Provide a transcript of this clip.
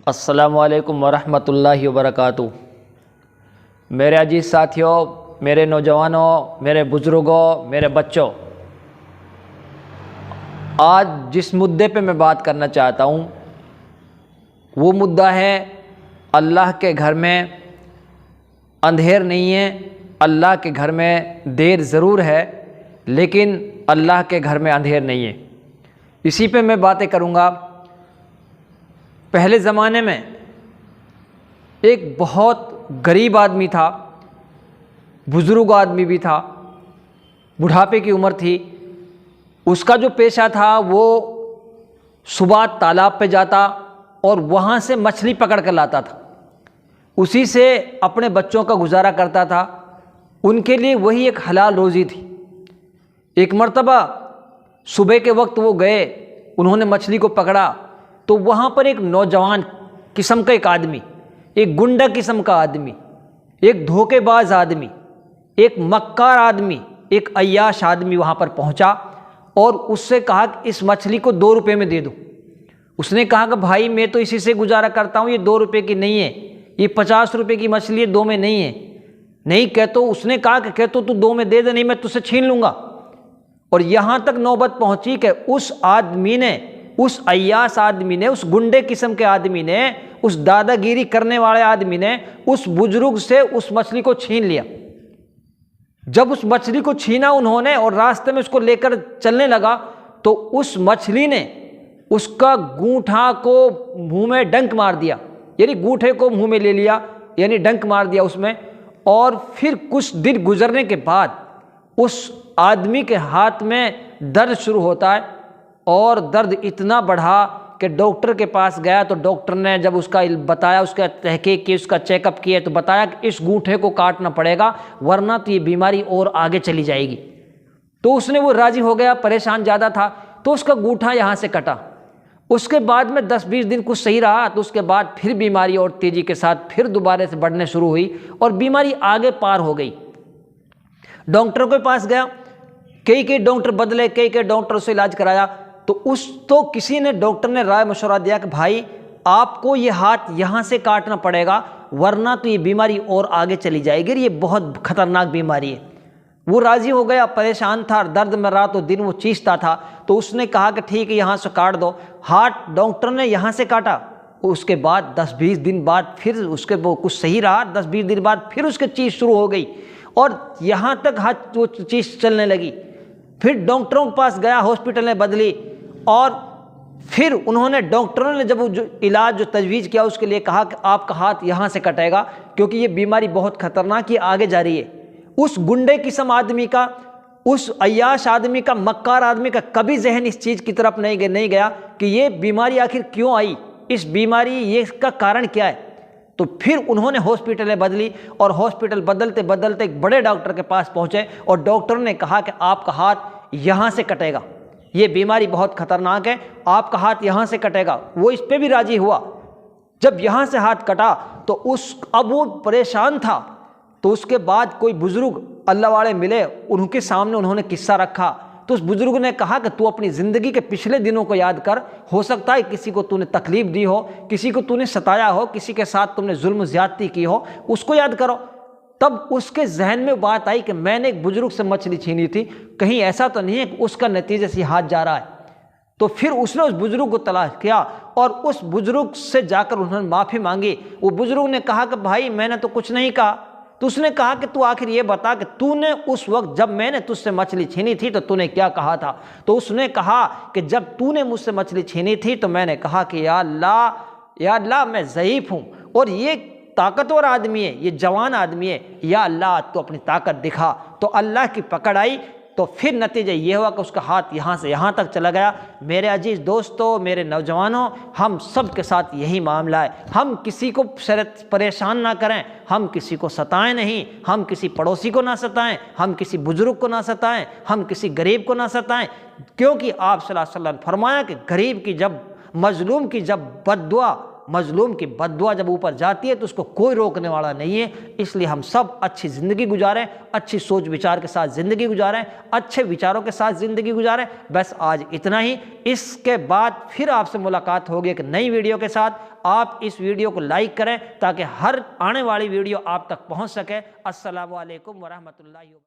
السلام علیکم ورحمۃ اللہ وبرکاتہ۔ میرے عزیز ساتھیوں، میرے نوجوانوں، میرے بزرگوں، میرے بچوں، آج جس مدعے پہ میں بات کرنا چاہتا ہوں وہ مدعا ہے اللہ کے گھر میں اندھیر نہیں ہے، اللہ کے گھر میں دیر ضرور ہے لیکن اللہ کے گھر میں اندھیر نہیں ہے۔ اسی پہ میں باتیں کروں گا۔ پہلے زمانے میں ایک بہت غریب آدمی تھا، بزرگ آدمی بھی تھا، بڑھاپے کی عمر تھی۔ اس کا جو پیشہ تھا وہ صبح تالاب پہ جاتا اور وہاں سے مچھلی پکڑ کر لاتا تھا، اسی سے اپنے بچوں کا گزارا کرتا تھا۔ ان کے لیے وہی ایک حلال روزی تھی۔ ایک مرتبہ صبح کے وقت وہ گئے، انہوں نے مچھلی کو پکڑا تو وہاں پر ایک نوجوان قسم کا ایک آدمی، ایک گنڈا قسم کا آدمی، ایک دھوکے باز آدمی، ایک مکار آدمی، ایک عیاش آدمی وہاں پر پہنچا اور اس سے کہا کہ اس مچھلی کو 2 روپے میں دے دو۔ اس نے کہا کہ بھائی میں تو اسی سے گزارا کرتا ہوں، یہ 2 روپے کی نہیں ہے، یہ 50 روپے کی مچھلی ہے، 2 میں نہیں ہے۔ نہیں کہتو، اس نے کہا کہ کہتو تو 2 میں دے دے، نہیں میں تجھ سے چھین لوں گا۔ اور یہاں تک نوبت پہنچی کہ اس آدمی نے، اس عیاش آدمی نے، اس گنڈے قسم کے آدمی نے، اس دادا گیری کرنے والے آدمی نے اس بزرگ سے اس مچھلی کو چھین لیا۔ جب اس مچھلی کو چھینا انہوں نے اور راستے میں اس کو لے کر چلنے لگا تو اس مچھلی نے اس کا گونٹھا کو منہ میں ڈنک مار دیا، یعنی گونٹھے کو منہ میں لے لیا، یعنی ڈنک مار دیا اس میں۔ اور پھر کچھ دن گزرنے کے بعد اس آدمی کے ہاتھ میں درد شروع ہوتا ہے اور درد اتنا بڑھا کہ ڈاکٹر کے پاس گیا تو ڈاکٹر نے جب اس کا بتایا، اس کا تحقیق کی، اس کا چیک اپ کیا تو بتایا کہ اس گونٹھے کو کاٹنا پڑے گا ورنہ تو یہ بیماری اور آگے چلی جائے گی۔ تو اس نے وہ راضی ہو گیا، پریشان زیادہ تھا تو اس کا گونٹھا یہاں سے کٹا۔ اس کے بعد میں 10-20 دن کچھ صحیح رہا تو اس کے بعد پھر بیماری اور تیزی کے ساتھ پھر دوبارہ سے بڑھنے شروع ہوئی اور بیماری آگے پار ہو گئی۔ ڈاکٹر کے پاس گیا، کئی ڈاکٹر بدلے، کئی ڈاکٹر سے علاج کرایا تو کسی نے، ڈاکٹر نے رائے مشورہ دیا کہ بھائی آپ کو یہ ہاتھ یہاں سے کاٹنا پڑے گا ورنہ تو یہ بیماری اور آگے چلی جائے گی، یہ بہت خطرناک بیماری ہے۔ وہ راضی ہو گیا، پریشان تھا، درد میں رات و دن وہ چیختا تھا تو اس نے کہا کہ ٹھیک ہے یہاں سے کاٹ دو۔ ہاتھ ڈاکٹر نے یہاں سے کاٹا، اس کے بعد 10-20 دن بعد پھر اس کے وہ کچھ صحیح رہا، 10-20 دن بعد پھر اس کے چیخ شروع ہو گئی اور یہاں تک ہاتھ وہ چیخ چلنے لگی۔ پھر ڈاکٹروں کے پاس گیا، ہاسپٹل نے بدلی اور پھر انہوں نے، ڈاکٹروں نے جب جو علاج جو تجویز کیا اس کے لیے کہا کہ آپ کا ہاتھ یہاں سے کٹے گا کیونکہ یہ بیماری بہت خطرناک ہے، آگے جا رہی ہے۔ اس گنڈے قسم آدمی کا، اس عیاش آدمی کا، مکار آدمی کا کبھی ذہن اس چیز کی طرف نہیں گیا کہ یہ بیماری آخر کیوں آئی، اس بیماری یہ اس کا کارن کیا ہے۔ تو پھر انہوں نے ہاسپٹلیں بدلی اور ہاسپٹل بدلتے بدلتے ایک بڑے ڈاکٹر کے پاس پہنچے اور ڈاکٹر نے کہا کہ آپ کا ہاتھ یہاں سے کٹے گا، یہ بیماری بہت خطرناک ہے، آپ کا ہاتھ یہاں سے کٹے گا۔ وہ اس پہ بھی راضی ہوا۔ جب یہاں سے ہاتھ کٹا تو اب وہ پریشان تھا تو اس کے بعد کوئی بزرگ اللہ والے ملے، ان کے سامنے انہوں نے قصہ رکھا تو اس بزرگ نے کہا کہ تو اپنی زندگی کے پچھلے دنوں کو یاد کر، ہو سکتا ہے کسی کو تو نے تکلیف دی ہو، کسی کو تو نے ستایا ہو، کسی کے ساتھ تم نے ظلم و زیادتی کی ہو، اس کو یاد کرو۔ تب اس کے ذہن میں بات آئی کہ میں نے ایک بزرگ سے مچھلی چھینی تھی، کہیں ایسا تو نہیں ہے کہ اس کا نتیجے سے ہاتھ جا رہا ہے۔ تو پھر اس نے اس بزرگ کو تلاش کیا اور اس بزرگ سے جا کر انہوں نے معافی مانگی۔ وہ بزرگ نے کہا کہ بھائی میں نے تو کچھ نہیں کہا۔ تو اس نے کہا کہ تو آخر یہ بتا کہ تو نے اس وقت جب میں نے تجھ سے مچھلی چھینی تھی تو تو نے کیا کہا تھا؟ تو اس نے کہا کہ جب تو نے مجھ سے مچھلی چھینی تھی تو میں نے کہا کہ یا اللہ میں ضعیف ہوں اور یہ طاقتور آدمی ہے، یہ جوان آدمی ہے، یا اللہ تو اپنی طاقت دکھا۔ تو اللہ کی پکڑ آئی، تو پھر نتیجہ یہ ہوا کہ اس کا ہاتھ یہاں سے یہاں تک چلا گیا۔ میرے عزیز دوستو، میرے نوجوانوں، ہم سب کے ساتھ یہی معاملہ ہے۔ ہم کسی کو پریشان نہ کریں، ہم کسی کو ستائیں نہیں، ہم کسی پڑوسی کو نہ ستائیں، ہم کسی بزرگ کو نہ ستائیں، ہم کسی غریب کو نہ ستائیں، کیونکہ آپ صلی اللہ علیہ وسلم نے فرمایا کہ غریب کی جب مظلوم کی بد دعا جب اوپر جاتی ہے تو اس کو کوئی روکنے والا نہیں ہے۔ اس لیے ہم سب اچھی زندگی گزاریں، اچھی سوچ وچار کے ساتھ زندگی گزاریں، اچھے وچاروں کے ساتھ زندگی گزاریں۔ بس آج اتنا ہی، اس کے بعد پھر آپ سے ملاقات ہوگی ایک نئی ویڈیو کے ساتھ۔ آپ اس ویڈیو کو لائک کریں تاکہ ہر آنے والی ویڈیو آپ تک پہنچ سکے۔ السلام علیکم ورحمۃ اللہ وبرکاتہ۔